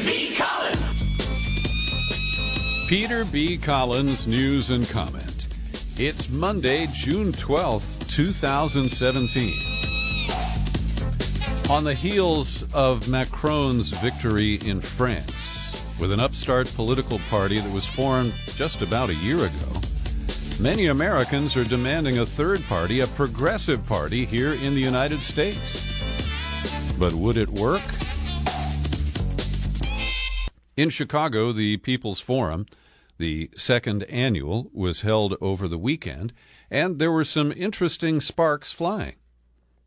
B. Collins. Peter B. Collins, news and comment. It's Monday, June 12th, 2017. On the heels of Macron's victory in France, with an upstart political party that was formed just about a year ago, many Americans are demanding a third party, a progressive party, here in the United States. But would it work? In Chicago, the People's Forum, the second annual, was held over the weekend, and there were some interesting sparks flying.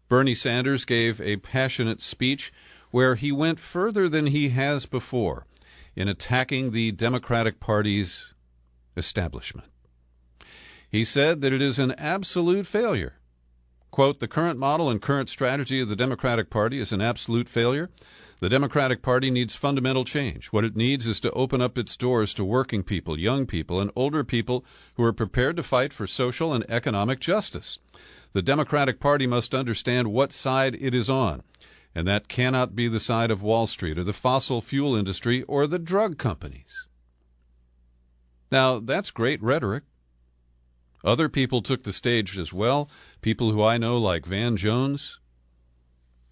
Bernie Sanders gave a passionate speech where he went further than he has before in attacking the Democratic Party's establishment. He said that it is an absolute failure. Quote, "The current model and current strategy of the Democratic Party is an absolute failure. The Democratic Party needs fundamental change. What it needs is to open up its doors to working people, young people, and older people who are prepared to fight for social and economic justice. The Democratic Party must understand what side it is on, and that cannot be the side of Wall Street or the fossil fuel industry or the drug companies." Now, that's great rhetoric. Other people took the stage as well, people who I know like Van Jones.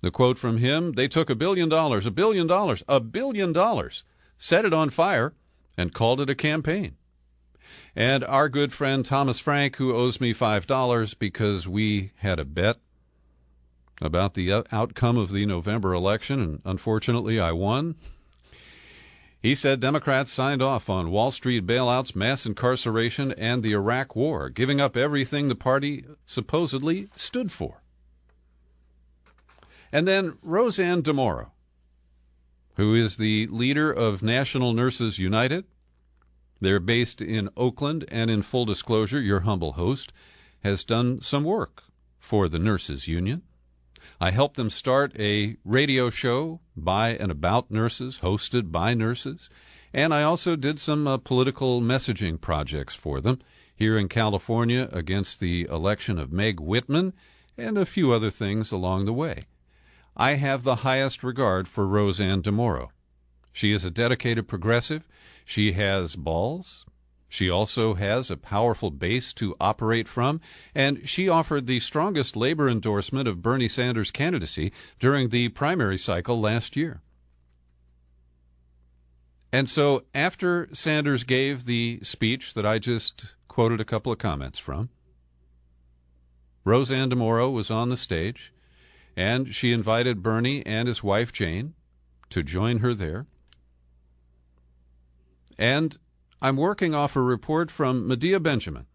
The quote from him, "They took $1 billion, $1 billion, $1 billion, set it on fire, and called it a campaign." And our good friend Thomas Frank, who owes me $5 because we had a bet about the outcome of the November election, and unfortunately I won. He said Democrats signed off on Wall Street bailouts, mass incarceration, and the Iraq War, giving up everything the party supposedly stood for. And then Roseanne DeMoro, who is the leader of National Nurses United. They're based in Oakland, and in full disclosure, your humble host has done some work for the Nurses Union. I helped them start a radio show by and about nurses, hosted by nurses, and I also did some political messaging projects for them here in California against the election of Meg Whitman and a few other things along the way. I have the highest regard for Roseanne DeMoro. She is a dedicated progressive. She has balls. She also has a powerful base to operate from, and she offered the strongest labor endorsement of Bernie Sanders' candidacy during the primary cycle last year. And so after Sanders gave the speech that I just quoted a couple of comments from, Roseanne DeMoro was on the stage, and she invited Bernie and his wife Jane to join her there. And I'm working off a report from Medea Benjamin,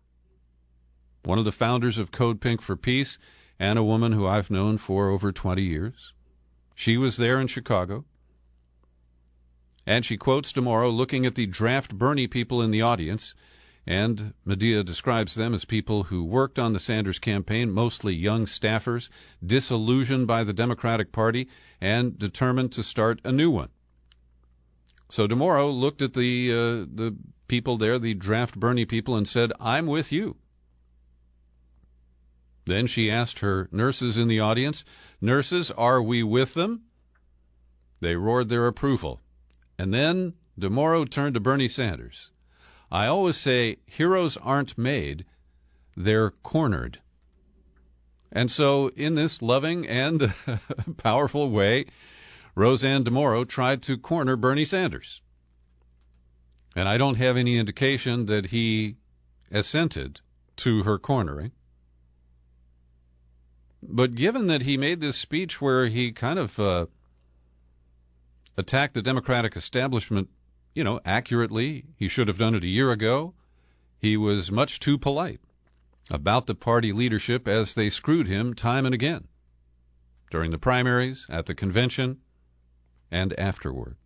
one of the founders of Code Pink for Peace, and a woman who I've known for over 20 years. She was there in Chicago, and she quotes DeMoro looking at the draft Bernie people in the audience, and Medea describes them as people who worked on the Sanders campaign, mostly young staffers, disillusioned by the Democratic Party, and determined to start a new one. So DeMoro looked at the people there, the draft Bernie people, and said, "I'm with you." Then she asked her nurses in the audience, "Nurses, are we with them?" They roared their approval. And then DeMoro turned to Bernie Sanders. "I always say heroes aren't made, they're cornered." And so in this loving and powerful way, Roseanne DeMoro tried to corner Bernie Sanders. And I don't have any indication that he assented to her cornering. But given that he made this speech where he kind of attacked the Democratic establishment, accurately, he should have done it a year ago, he was much too polite about the party leadership as they screwed him time and again, during the primaries, at the convention, and afterward.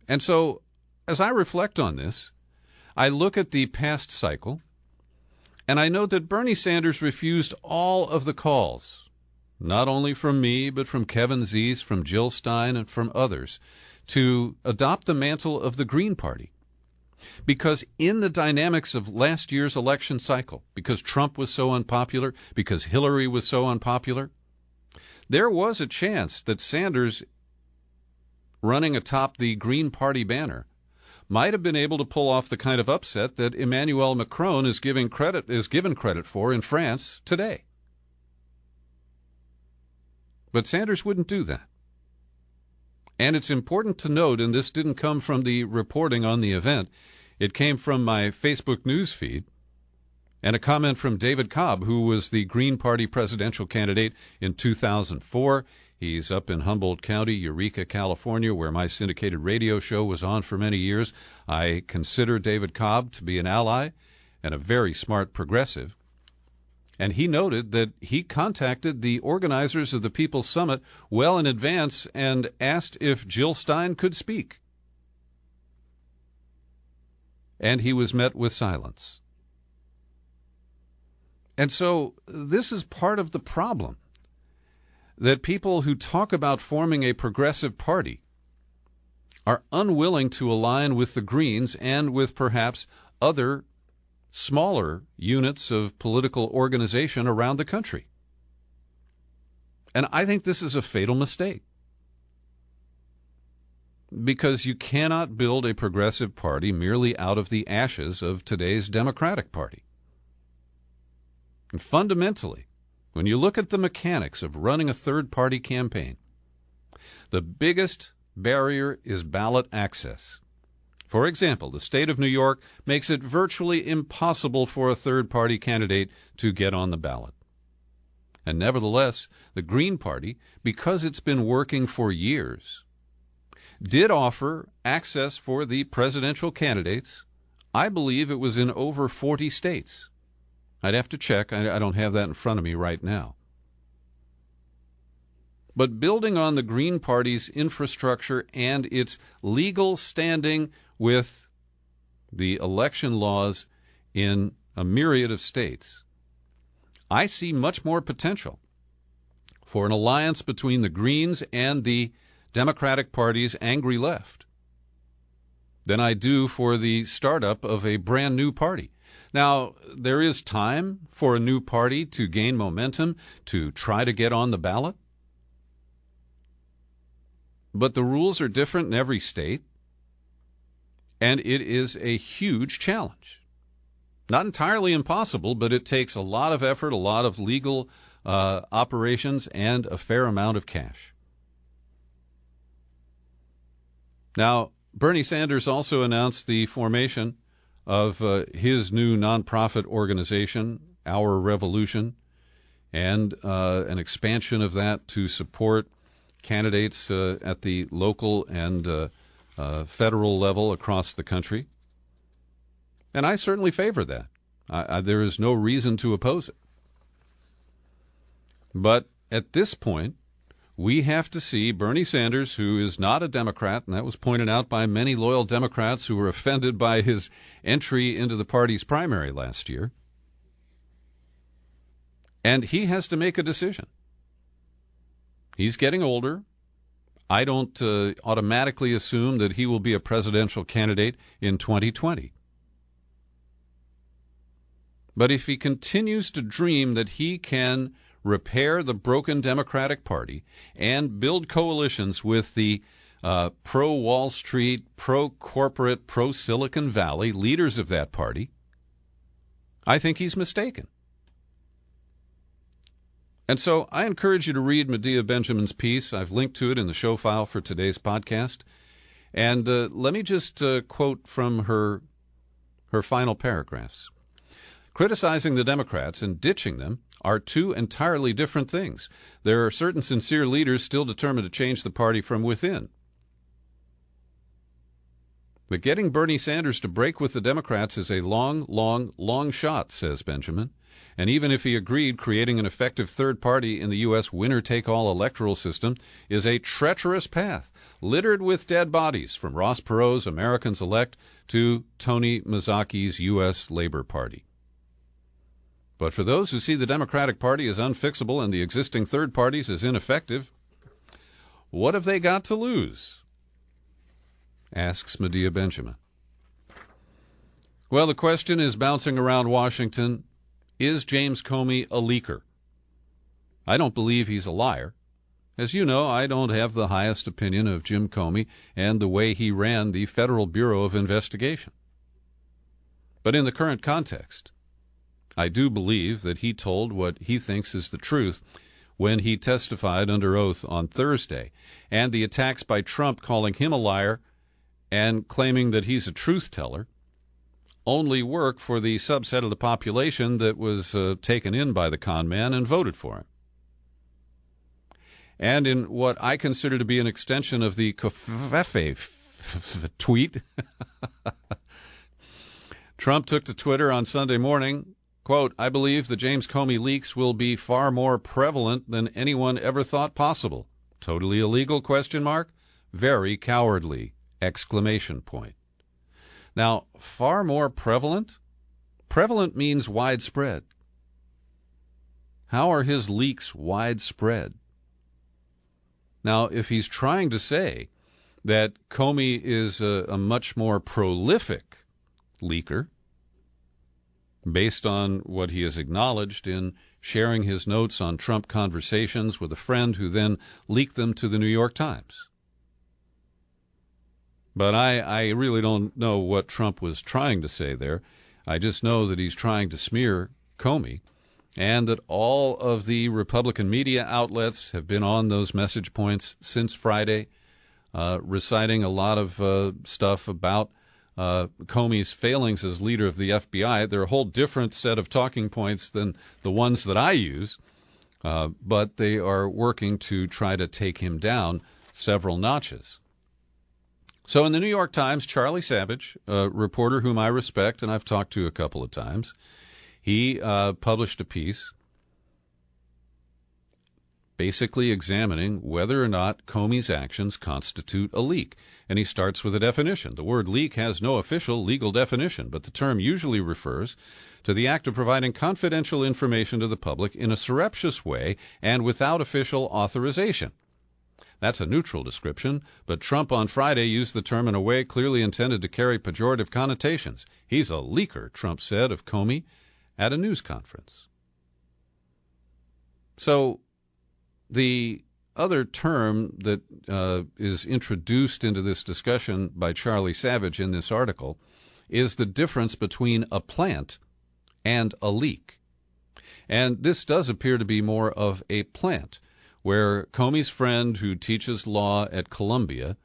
And so, as I reflect on this, I look at the past cycle, and I know that Bernie Sanders refused all of the calls, not only from me, but from Kevin Zeese, from Jill Stein, and from others, to adopt the mantle of the Green Party. Because in the dynamics of last year's election cycle, because Trump was so unpopular, because Hillary was so unpopular, there was a chance that Sanders running atop the Green Party banner, might have been able to pull off the kind of upset that Emmanuel Macron is given credit for in France today. But Sanders wouldn't do that. And it's important to note, and this didn't come from the reporting on the event, it came from my Facebook news feed, and a comment from David Cobb, who was the Green Party presidential candidate in 2004. He's up in Humboldt County, Eureka, California, where my syndicated radio show was on for many years. I consider David Cobb to be an ally and a very smart progressive. And he noted that he contacted the organizers of the People's Summit well in advance and asked if Jill Stein could speak. And he was met with silence. And so this is part of the problem, that people who talk about forming a progressive party are unwilling to align with the Greens and with perhaps other smaller units of political organization around the country. And I think this is a fatal mistake, because you cannot build a progressive party merely out of the ashes of today's Democratic Party. And fundamentally, when you look at the mechanics of running a third-party campaign, the biggest barrier is ballot access. For example, the state of New York makes it virtually impossible for a third-party candidate to get on the ballot. And nevertheless, the Green Party, because it's been working for years, did offer access for the presidential candidates. I believe it was in over 40 states. I'd have to check. I don't have that in front of me right now. But building on the Green Party's infrastructure and its legal standing with the election laws in a myriad of states, I see much more potential for an alliance between the Greens and the Democratic Party's angry left than I do for the startup of a brand new party. Now, there is time for a new party to gain momentum, to try to get on the ballot. But the rules are different in every state, and it is a huge challenge. Not entirely impossible, but it takes a lot of effort, a lot of legal operations, and a fair amount of cash. Now, Bernie Sanders also announced the formation of his new nonprofit organization, Our Revolution, and an expansion of that to support candidates at the local and federal level across the country. And I certainly favor that. There is no reason to oppose it. But at this point, we have to see Bernie Sanders, who is not a Democrat, and that was pointed out by many loyal Democrats who were offended by his entry into the party's primary last year. And he has to make a decision. He's getting older. I don't automatically assume that he will be a presidential candidate in 2020. But if he continues to dream that he can repair the broken Democratic Party and build coalitions with the pro-Wall Street, pro-corporate, pro-Silicon Valley leaders of that party, I think he's mistaken. And so I encourage you to read Medea Benjamin's piece. I've linked to it in the show file for today's podcast. And let me just quote from her final paragraphs. Criticizing the Democrats and ditching them are two entirely different things. There are certain sincere leaders still determined to change the party from within. But getting Bernie Sanders to break with the Democrats is a long shot, says Benjamin. And even if he agreed, creating an effective third party in the U.S. winner-take-all electoral system is a treacherous path, littered with dead bodies, from Ross Perot's Americans Elect to Tony Mazzacchi's U.S. Labor Party. But for those who see the Democratic Party as unfixable and the existing third parties as ineffective, what have they got to lose? Asks Medea Benjamin. Well, the question is bouncing around Washington, is James Comey a leaker? I don't believe he's a liar, As you know, I don't have the highest opinion of Jim Comey and the way he ran the Federal Bureau of Investigation. But in the current context, I do believe that he told what he thinks is the truth when he testified under oath on Thursday, and the attacks by Trump calling him a liar and claiming that he's a truth teller only work for the subset of the population that was taken in by the con man and voted for him. And in what I consider to be an extension of the Kofefe tweet, Trump took to Twitter on Sunday morning, quote, "I believe the James Comey leaks will be far more prevalent than anyone ever thought possible. Totally illegal, question mark? Very cowardly, exclamation point." Now, far more prevalent? Prevalent means widespread. How are his leaks widespread? Now, if he's trying to say that Comey is a much more prolific leaker, based on what he has acknowledged in sharing his notes on Trump conversations with a friend who then leaked them to the New York Times. But I really don't know what Trump was trying to say there. I just know that he's trying to smear Comey, and that all of the Republican media outlets have been on those message points since Friday, reciting a lot of stuff about Comey's failings as leader of the FBI. They're a whole different set of talking points than the ones that I use, but they are working to try to take him down several notches. So in the New York Times, Charlie Savage, a reporter whom I respect and I've talked to a couple of times, he published a piece basically examining whether or not Comey's actions constitute a leak. And he starts with a definition. The word leak has no official legal definition, but the term usually refers to the act of providing confidential information to the public in a surreptitious way and without official authorization. That's a neutral description, but Trump on Friday used the term in a way clearly intended to carry pejorative connotations. He's a leaker, Trump said of Comey at a news conference. So the other term that is introduced into this discussion by Charlie Savage in this article is the difference between a plant and a leak. And this does appear to be more of a plant, where Comey's friend who teaches law at Columbia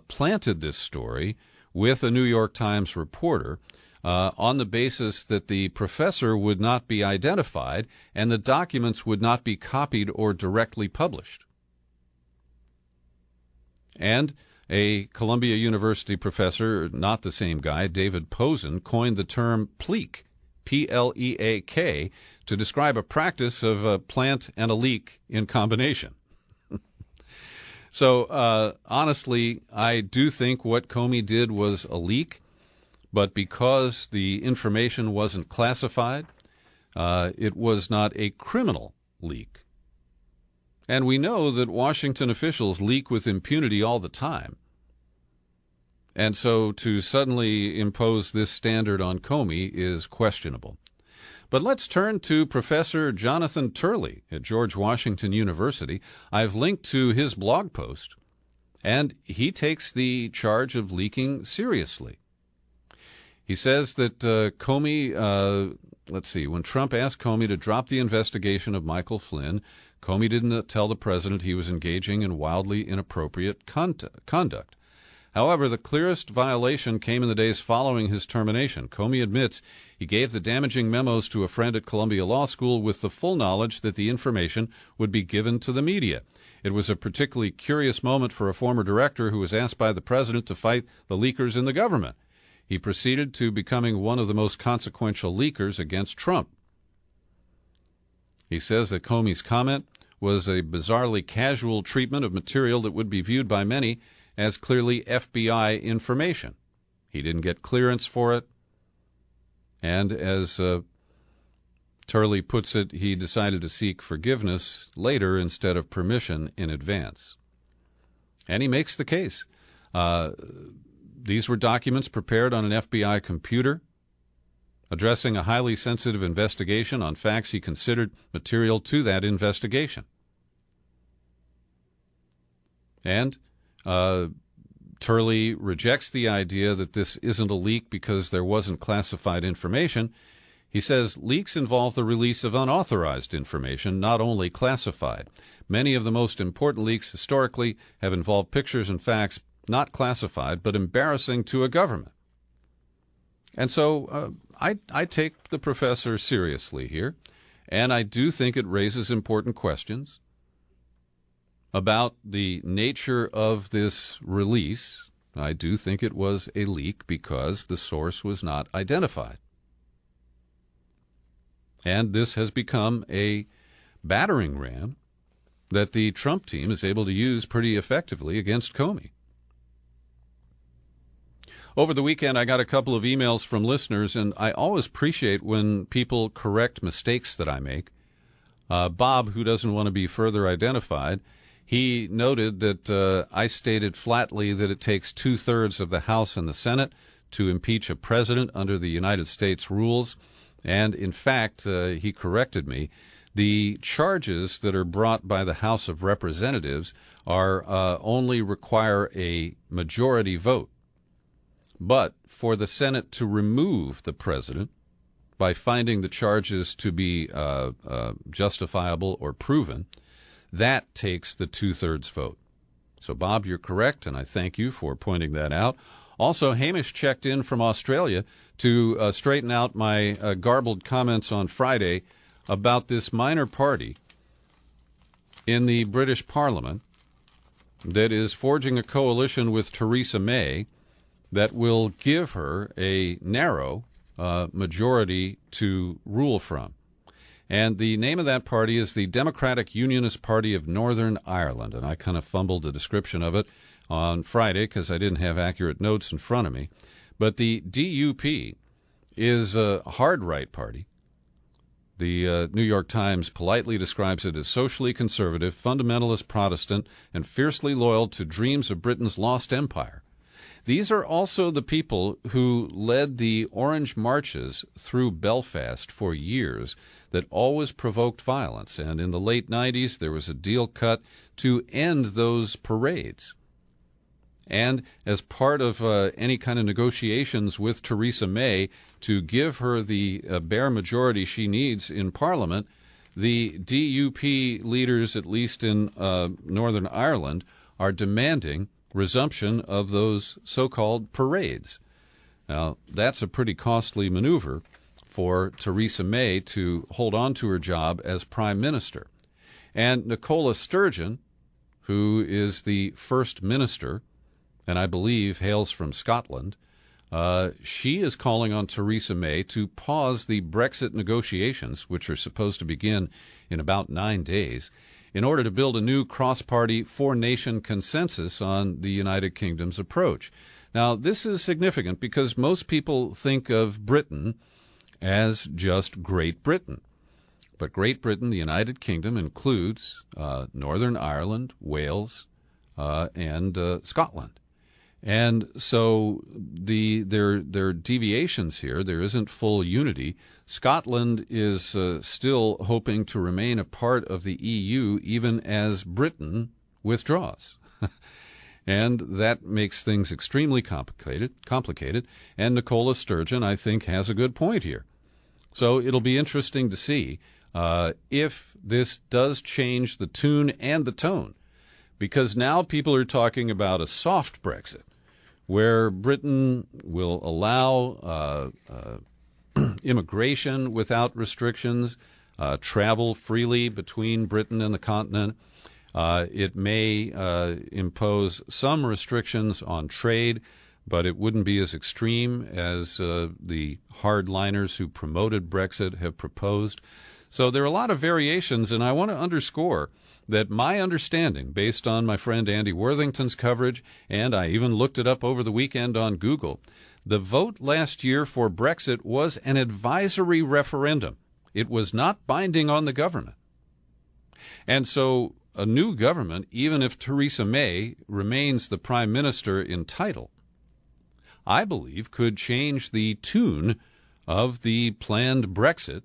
planted this story with a New York Times reporter on the basis that the professor would not be identified and the documents would not be copied or directly published. And a Columbia University professor, not the same guy, David Posen, coined the term pleak, P-L-E-A-K, to describe a practice of a plant and a leak in combination. So, honestly, I do think what Comey did was a leak, but because the information wasn't classified, it was not a criminal leak. And we know that Washington officials leak with impunity all the time. And so to suddenly impose this standard on Comey is questionable. But let's turn to Professor Jonathan Turley at George Washington University. I've linked to his blog post, and he takes the charge of leaking seriously. He says that Comey, when Trump asked Comey to drop the investigation of Michael Flynn, Comey didn't tell the president he was engaging in wildly inappropriate conduct. However, the clearest violation came in the days following his termination. Comey admits he gave the damaging memos to a friend at Columbia Law School with the full knowledge that the information would be given to the media. It was a particularly curious moment for a former director who was asked by the president to fight the leakers in the government. He proceeded to becoming one of the most consequential leakers against Trump. He says that Comey's comment was a bizarrely casual treatment of material that would be viewed by many as clearly FBI information. He didn't get clearance for it, and as Turley puts it, he decided to seek forgiveness later instead of permission in advance. And he makes the case. These were documents prepared on an FBI computer, addressing a highly sensitive investigation on facts he considered material to that investigation. And Turley rejects the idea that this isn't a leak because there wasn't classified information. He says leaks involve the release of unauthorized information, not only classified. Many of the most important leaks historically have involved pictures and facts not classified but embarrassing to a government. And so I take the professor seriously here, and I do think it raises important questions about the nature of this release. I do think it was a leak because the source was not identified. And this has become a battering ram that the Trump team is able to use pretty effectively against Comey. Over the weekend, I got a couple of emails from listeners, and I always appreciate when people correct mistakes that I make. Bob, who doesn't want to be further identified, he noted that I stated flatly that it takes 2/3 of the House and the Senate to impeach a president under the United States rules. And, in fact, he corrected me. The charges that are brought by the House of Representatives are only require a majority vote. But for the Senate to remove the president by finding the charges to be justifiable or proven, that takes the 2/3 vote. So, Bob, you're correct, and I thank you for pointing that out. Also, Hamish checked in from Australia to straighten out my garbled comments on Friday about this minor party in the British Parliament that is forging a coalition with Theresa May that will give her a narrow majority to rule from. And the name of that party is the Democratic Unionist Party of Northern Ireland. And I kind of fumbled the description of it on Friday because I didn't have accurate notes in front of me. But the DUP is a hard right party. The New York Times politely describes it as socially conservative, fundamentalist Protestant, and fiercely loyal to dreams of Britain's lost empire. These are also the people who led the orange marches through Belfast for years that always provoked violence. And in the late 90s, there was a deal cut to end those parades. And as part of any kind of negotiations with Theresa May to give her the bare majority she needs in Parliament, the DUP leaders, at least in Northern Ireland, are demanding resumption of those so-called parades. Now, that's a pretty costly maneuver for Theresa May to hold on to her job as Prime Minister. And Nicola Sturgeon, who is the First Minister, and I believe hails from Scotland, she is calling on Theresa May to pause the Brexit negotiations, which are supposed to begin in about 9 days, in order to build a new cross-party four-nation consensus on the United Kingdom's approach. Now, this is significant because most people think of Britain as just Great Britain. But Great Britain, the United Kingdom, includes Northern Ireland, Wales, and Scotland. And so there are deviations here. There isn't full unity. Scotland is still hoping to remain a part of the EU even as Britain withdraws. And that makes things extremely complicated. And Nicola Sturgeon, I think, has a good point here. So it'll be interesting to see if this does change the tune and the tone, because now people are talking about a soft Brexit, where Britain will allow immigration without restrictions, travel freely between Britain and the continent. It may impose some restrictions on trade, but it wouldn't be as extreme as the hardliners who promoted Brexit have proposed. So there are a lot of variations, and I want to underscore that my understanding, based on my friend Andy Worthington's coverage, and I even looked it up over the weekend on Google, the vote last year for Brexit was an advisory referendum. It was not binding on the government. And so a new government, even if Theresa May remains the prime minister in title, I believe could change the tune of the planned Brexit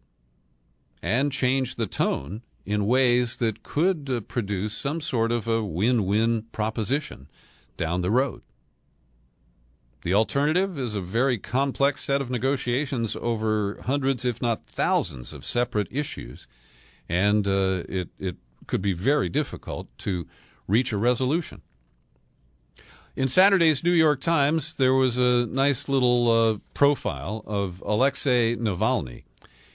and change the tone in ways that could produce some sort of a win-win proposition down the road. The alternative is a very complex set of negotiations over hundreds, if not thousands, of separate issues, and it could be very difficult to reach a resolution. In Saturday's New York Times, there was a nice little profile of Alexei Navalny.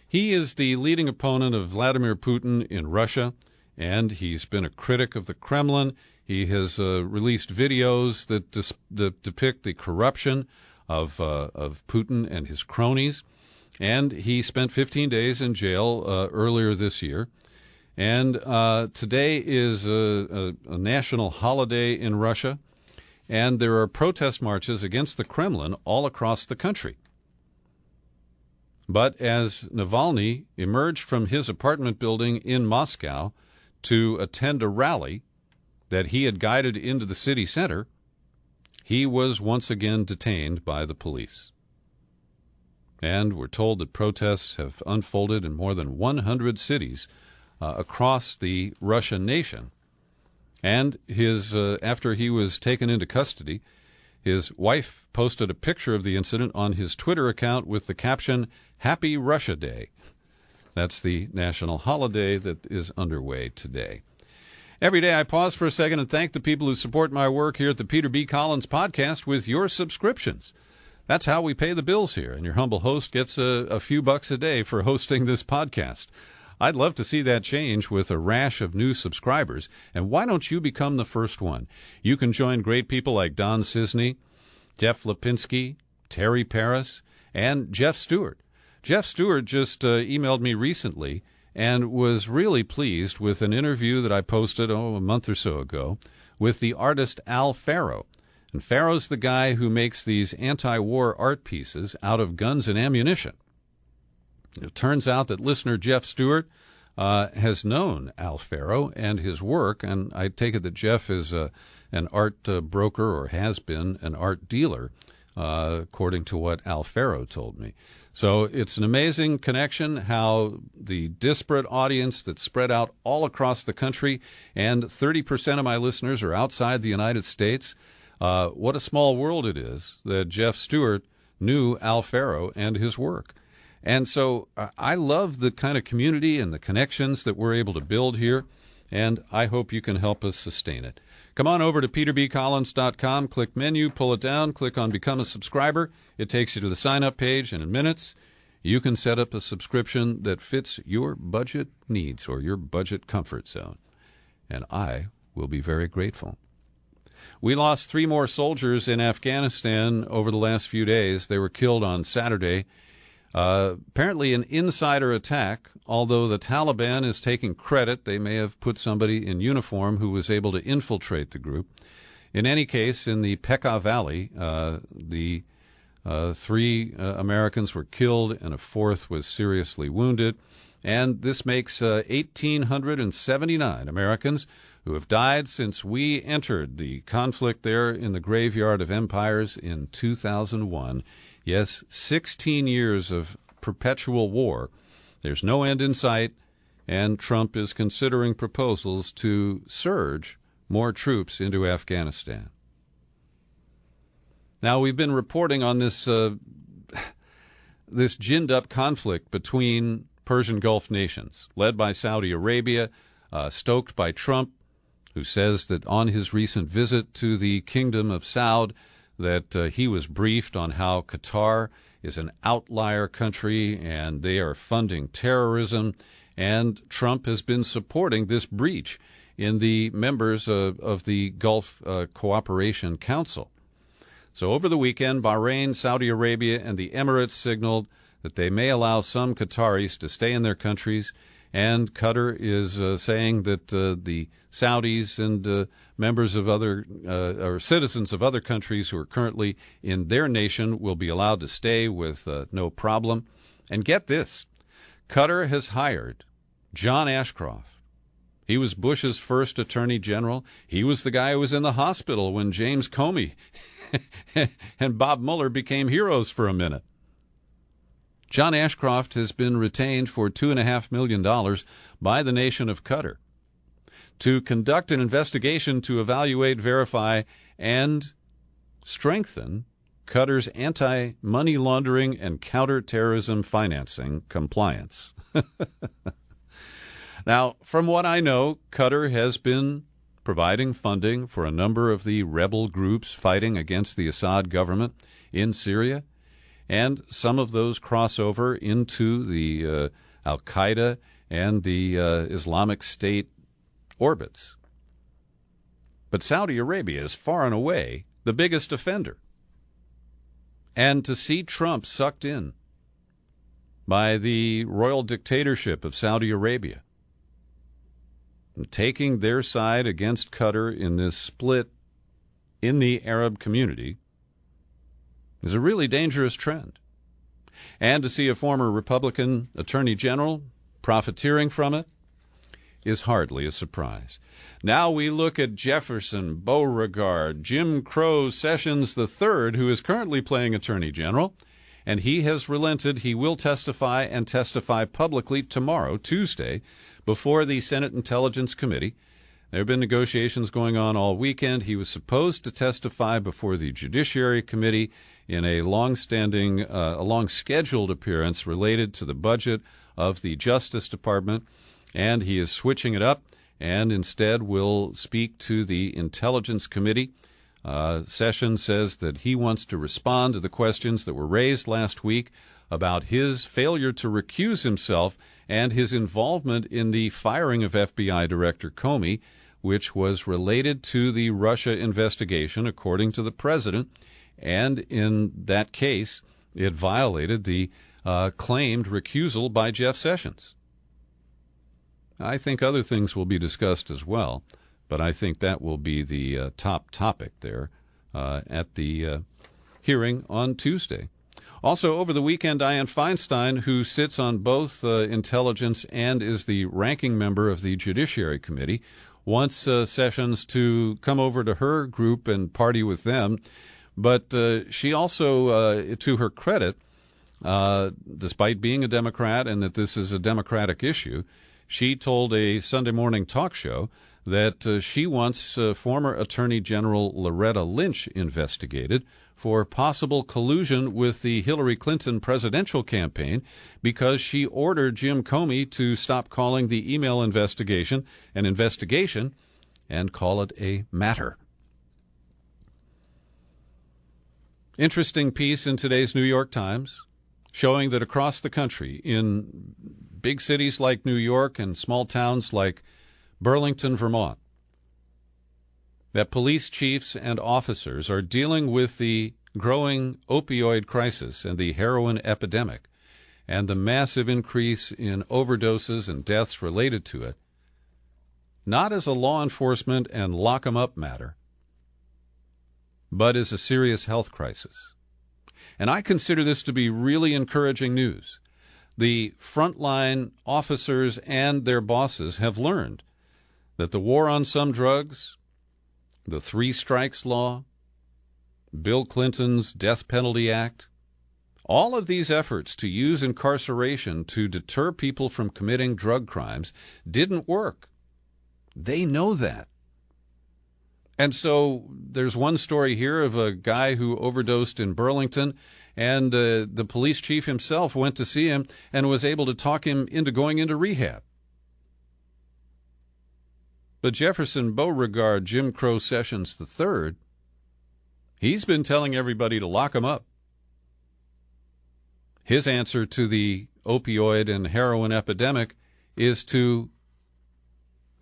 He is the leading opponent of Vladimir Putin in Russia, and he's been a critic of the Kremlin. He has released videos that depict the corruption of Putin and his cronies, and he spent 15 days in jail earlier this year. And today is a national holiday in Russia, and there are protest marches against the Kremlin all across the country. But as Navalny emerged from his apartment building in Moscow to attend a rally that he had guided into the city center, he was once again detained by the police. And we're told that protests have unfolded in more than 100 cities across the Russian nation. And after he was taken into custody, his wife posted a picture of the incident on his Twitter account with the caption, "Happy Russia Day." That's the national holiday that is underway today. Every day I pause for a second and thank the people who support my work here at the Peter B. Collins Podcast with your subscriptions. That's how we pay the bills here, and your humble host gets a few bucks a day for hosting this podcast. I'd love to see that change with a rash of new subscribers, and why don't you become the first one? You can join great people like Don Cisney, Jeff Lipinski, Terry Paris, and Jeff Stewart. Jeff Stewart just emailed me recently and was really pleased with an interview that I posted, a month or so ago, with the artist Al Farrow. And Farrow's the guy who makes these anti-war art pieces out of guns and ammunition. It turns out that listener Jeff Stewart has known Al Farrow and his work, and I take it that Jeff is an art broker, or has been an art dealer, according to what Al Farrow told me. So it's an amazing connection, how the disparate audience that's spread out all across the country, and 30% of my listeners are outside the United States. What a small world it is that Jeff Stewart knew Al Farrow and his work. And so I love the kind of community and the connections that we're able to build here, and I hope you can help us sustain it. Come on over to peterbcollins.com, click menu, pull it down, click on Become a Subscriber. It takes you to the sign-up page, and in minutes, you can set up a subscription that fits your budget needs or your budget comfort zone. And I will be very grateful. We lost 3 more soldiers in Afghanistan over the last few days. They were killed on Saturday. Apparently an insider attack, although the Taliban is taking credit. They may have put somebody in uniform who was able to infiltrate the group. In any case, in the Pekka Valley, the 3 Americans were killed and a 4th was seriously wounded. And this makes 1,879 Americans who have died since we entered the conflict there in the graveyard of empires in 2001. Yes, 16 years of perpetual war. There's no end in sight, and Trump is considering proposals to surge more troops into Afghanistan. Now, we've been reporting on this ginned-up conflict between Persian Gulf nations, led by Saudi Arabia, stoked by Trump, who says that on his recent visit to the Kingdom of Saud, that he was briefed on how Qatar is an outlier country and they are funding terrorism, and Trump has been supporting this breach in the members of the Gulf Cooperation Council. So over the weekend, Bahrain, Saudi Arabia, and the Emirates signaled that they may allow some Qataris to stay in their countries, and Qatar is saying that the Saudis and members of other or citizens of other countries who are currently in their nation will be allowed to stay with no problem. And get this, Qatar has hired John Ashcroft. He was Bush's first attorney general. He was the guy who was in the hospital when James Comey and Bob Mueller became heroes for a minute. John Ashcroft has been retained for $2.5 million by the nation of Qatar to conduct an investigation to evaluate, verify, and strengthen Qatar's anti-money laundering and counterterrorism financing compliance. Now, from what I know, Qatar has been providing funding for a number of the rebel groups fighting against the Assad government in Syria, and some of those cross over into the Al-Qaeda and the Islamic State orbits. But Saudi Arabia is far and away the biggest offender. And to see Trump sucked in by the royal dictatorship of Saudi Arabia, taking their side against Qatar in this split in the Arab community, is a really dangerous trend. And to see a former Republican attorney general profiteering from it is hardly a surprise. Now we look at Jefferson Beauregard, Jim Crow Sessions III, who is currently playing attorney general, and he has relented. He will testify and testify publicly tomorrow, Tuesday, before the Senate Intelligence Committee. There have been negotiations going on all weekend. He was supposed to testify before the Judiciary Committee in a long-scheduled appearance related to the budget of the Justice Department, and he is switching it up and instead will speak to the Intelligence Committee. Sessions says that he wants to respond to the questions that were raised last week about his failure to recuse himself and his involvement in the firing of FBI Director Comey, which was related to the Russia investigation, according to the president. And in that case, it violated the claimed recusal by Jeff Sessions. I think other things will be discussed as well, but I think that will be the top topic there at the hearing on Tuesday. Also, over the weekend, Dianne Feinstein, who sits on both intelligence and is the ranking member of the Judiciary Committee, wants Sessions to come over to her group and party with them. But she also, to her credit, despite being a Democrat and that this is a Democratic issue, she told a Sunday morning talk show that she wants former Attorney General Loretta Lynch investigated for possible collusion with the Hillary Clinton presidential campaign because she ordered Jim Comey to stop calling the email investigation an investigation and call it a matter. Interesting piece in today's New York Times showing that across the country, in big cities like New York and small towns like Burlington, Vermont, that police chiefs and officers are dealing with the growing opioid crisis and the heroin epidemic and the massive increase in overdoses and deaths related to it, not as a law enforcement and lock 'em up matter, but as a serious health crisis. And I consider this to be really encouraging news. The frontline officers and their bosses have learned that the war on some drugs, the 3 Strikes Law, Bill Clinton's Death Penalty Act, all of these efforts to use incarceration to deter people from committing drug crimes didn't work. They know that. And so there's one story here of a guy who overdosed in Burlington, and the police chief himself went to see him and was able to talk him into going into rehab. But Jefferson Beauregard, Jim Crow Sessions III, he's been telling everybody to lock him up. His answer to the opioid and heroin epidemic is to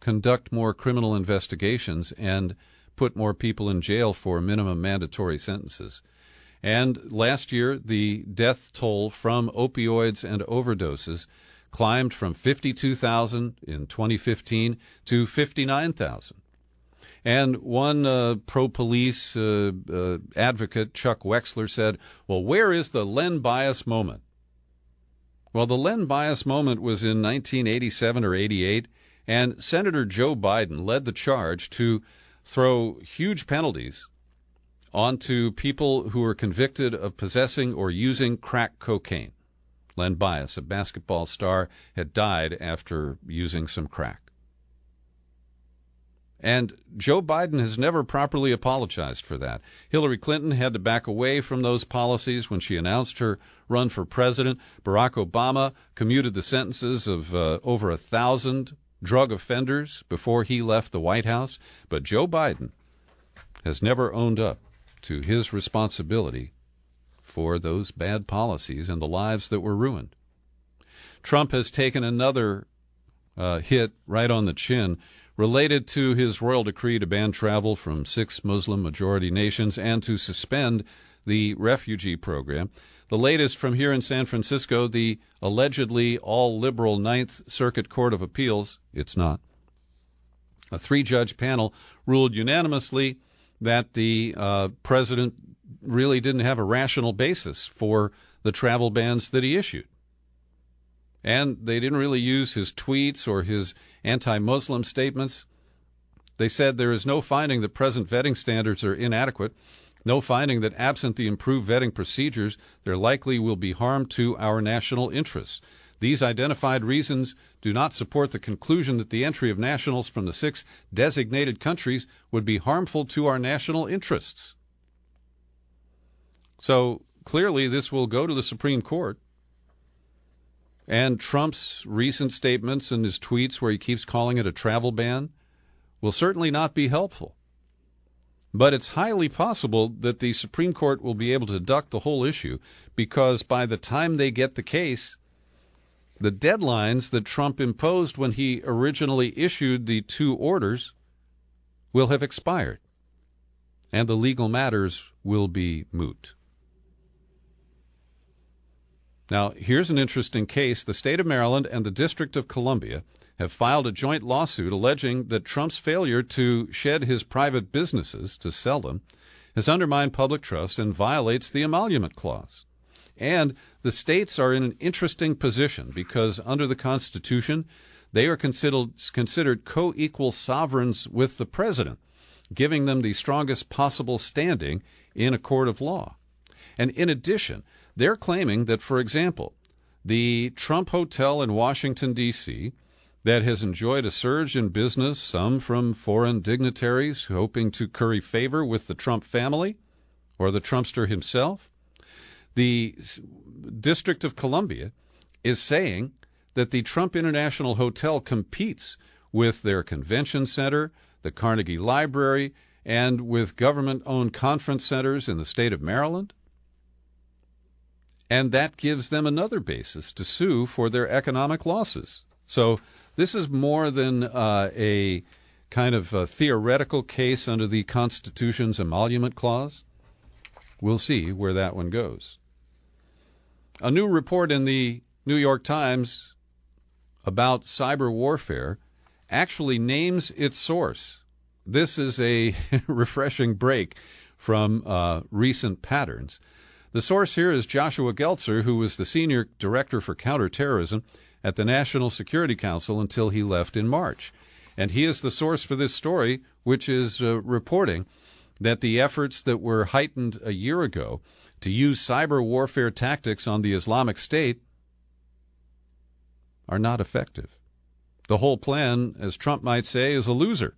conduct more criminal investigations and put more people in jail for minimum mandatory sentences. And last year, the death toll from opioids and overdoses climbed from 52,000 in 2015 to 59,000. And one pro-police advocate, Chuck Wexler, said, well, where is the Len Bias moment? Well, the Len Bias moment was in 1987 or 88, and Senator Joe Biden led the charge to throw huge penalties onto people who were convicted of possessing or using crack cocaine, Len Bias, a basketball star, had died after using some crack. And Joe Biden has never properly apologized for that. Hillary Clinton had to back away from those policies when she announced her run for president. Barack Obama commuted the sentences of over 1,000 drug offenders before he left the White House. But Joe Biden has never owned up to his responsibility for those bad policies and the lives that were ruined. Trump has taken another hit right on the chin related to his royal decree to ban travel from 6 Muslim-majority nations and to suspend the refugee program. The latest from here in San Francisco, the allegedly all-liberal Ninth Circuit Court of Appeals, it's not, a 3-judge panel ruled unanimously that the president really didn't have a rational basis for the travel bans that he issued. And they didn't really use his tweets or his anti-Muslim statements. They said there is no finding that present vetting standards are inadequate, no finding that absent the improved vetting procedures, there likely will be harm to our national interests. These identified reasons do not support the conclusion that the entry of nationals from the 6 designated countries would be harmful to our national interests. So clearly this will go to the Supreme Court. And Trump's recent statements and his tweets where he keeps calling it a travel ban will certainly not be helpful. But it's highly possible that the Supreme Court will be able to duck the whole issue because by the time they get the case, the deadlines that Trump imposed when he originally issued the 2 orders will have expired, and the legal matters will be moot. Now, here's an interesting case. The state of Maryland and the District of Columbia have filed a joint lawsuit alleging that Trump's failure to shed his private businesses, to sell them, has undermined public trust and violates the emolument clause. And the states are in an interesting position because under the Constitution, they are considered co-equal sovereigns with the president, giving them the strongest possible standing in a court of law. And in addition, they're claiming that, for example, the Trump Hotel in Washington, D.C., that has enjoyed a surge in business, some from foreign dignitaries hoping to curry favor with the Trump family or the Trumpster himself, the District of Columbia is saying that the Trump International Hotel competes with their convention center, the Carnegie Library, and with government-owned conference centers in the state of Maryland. And that gives them another basis to sue for their economic losses. So this is more than a kind of a theoretical case under the Constitution's emolument clause. We'll see where that one goes. A new report in the New York Times about cyber warfare actually names its source. This is a refreshing break from recent patterns. The source here is Joshua Geltzer, who was the senior director for counterterrorism at the National Security Council until he left in March. And he is the source for this story, which is reporting that the efforts that were heightened a year ago to use cyber warfare tactics on the Islamic State are not effective. The whole plan, as Trump might say, is a loser.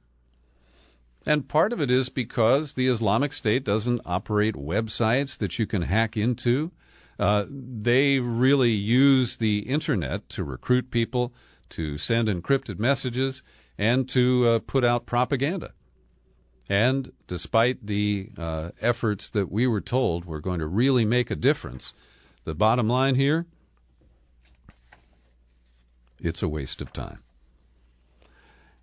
And part of it is because the Islamic State doesn't operate websites that you can hack into. They really use the Internet to recruit people, to send encrypted messages, and to put out propaganda. And despite the efforts that we were told were going to really make a difference, the bottom line here, it's a waste of time.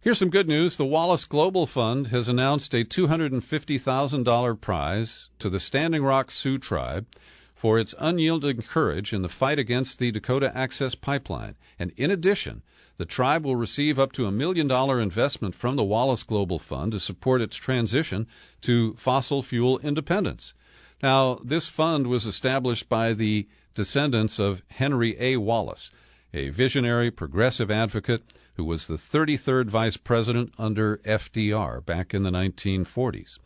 Here's some good news. The Wallace Global Fund has announced a $250,000 prize to the Standing Rock Sioux Tribe for its unyielding courage in the fight against the Dakota Access Pipeline. And in addition, the tribe will receive up to $1 million investment from the Wallace Global Fund to support its transition to fossil fuel independence. Now, this fund was established by the descendants of Henry A. Wallace, a visionary progressive advocate who was the 33rd vice president under FDR back in the 1940s.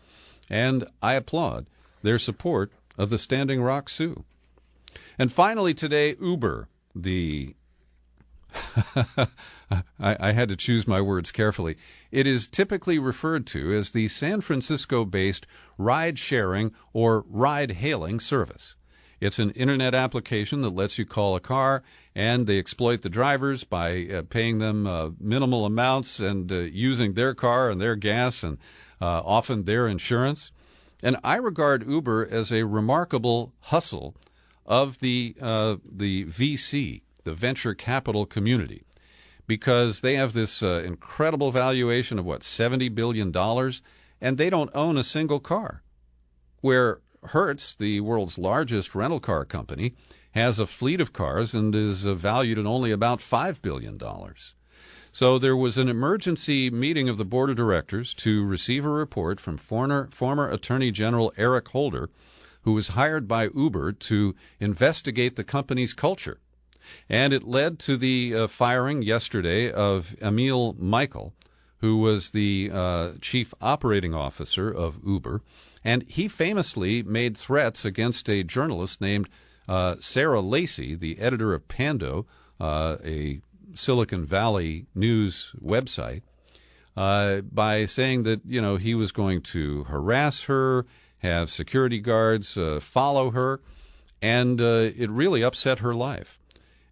And I applaud their support of the Standing Rock Sioux. And finally today, Uber the I had to choose my words carefully. It is typically referred to as the San Francisco-based ride-sharing or ride-hailing service. It's an internet application that lets you call a car, and they exploit the drivers by paying them minimal amounts and using their car and their gas and often their insurance. And I regard Uber as a remarkable hustle of the VC, the venture capital community, because they have this incredible valuation of, $70 billion, and they don't own a single car. Where Hertz, the world's largest rental car company, has a fleet of cars and is valued at only about $5 billion. So there was an emergency meeting of the board of directors to receive a report from former Attorney General Eric Holder, who was hired by Uber to investigate the company's culture. And it led to the firing yesterday of Emil Michael, who was the chief operating officer of Uber. And he famously made threats against a journalist named Sarah Lacey, the editor of Pando, a Silicon Valley news website, by saying that, he was going to harass her, have security guards follow her, and it really upset her life.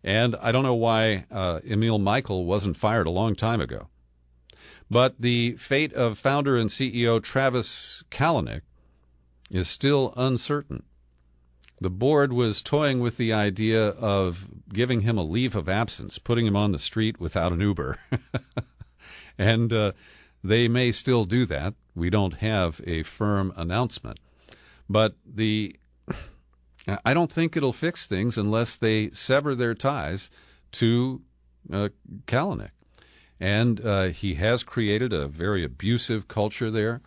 And I don't know why Emil Michael wasn't fired a long time ago. But the fate of founder and CEO Travis Kalanick is still uncertain. The board was toying with the idea of giving him a leave of absence, putting him on the street without an Uber. And they may still do that. We don't have a firm announcement. But I don't think it'll fix things unless they sever their ties to Kalanick. And he has created a very abusive culture there.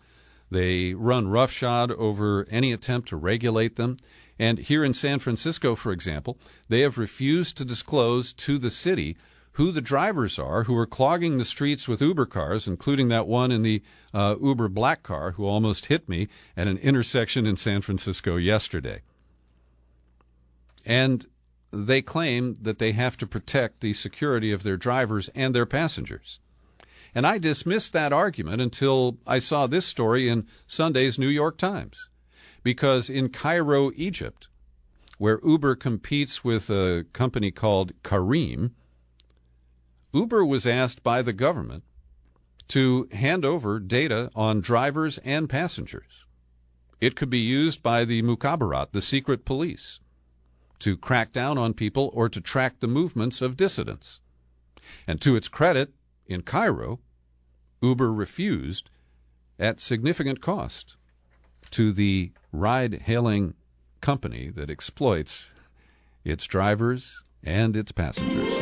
They run roughshod over any attempt to regulate them. And here in San Francisco, for example, they have refused to disclose to the city who the drivers are who are clogging the streets with Uber cars, including that one in the Uber black car who almost hit me at an intersection in San Francisco yesterday. And they claim that they have to protect the security of their drivers and their passengers. And I dismissed that argument until I saw this story in Sunday's New York Times. Because in Cairo, Egypt, where Uber competes with a company called Careem, Uber was asked by the government to hand over data on drivers and passengers. It could be used by the Mukhabarat, the secret police, to crack down on people or to track the movements of dissidents. And to its credit, in Cairo, Uber refused at significant cost to the ride-hailing company that exploits its drivers and its passengers.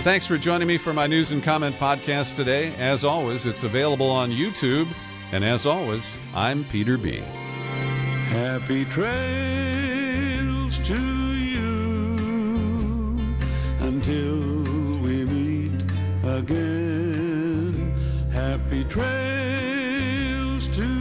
Thanks for joining me for my news and comment podcast today. As always, it's available on YouTube. And as always, I'm Peter B. Happy trails to you until we meet again. Happy trails to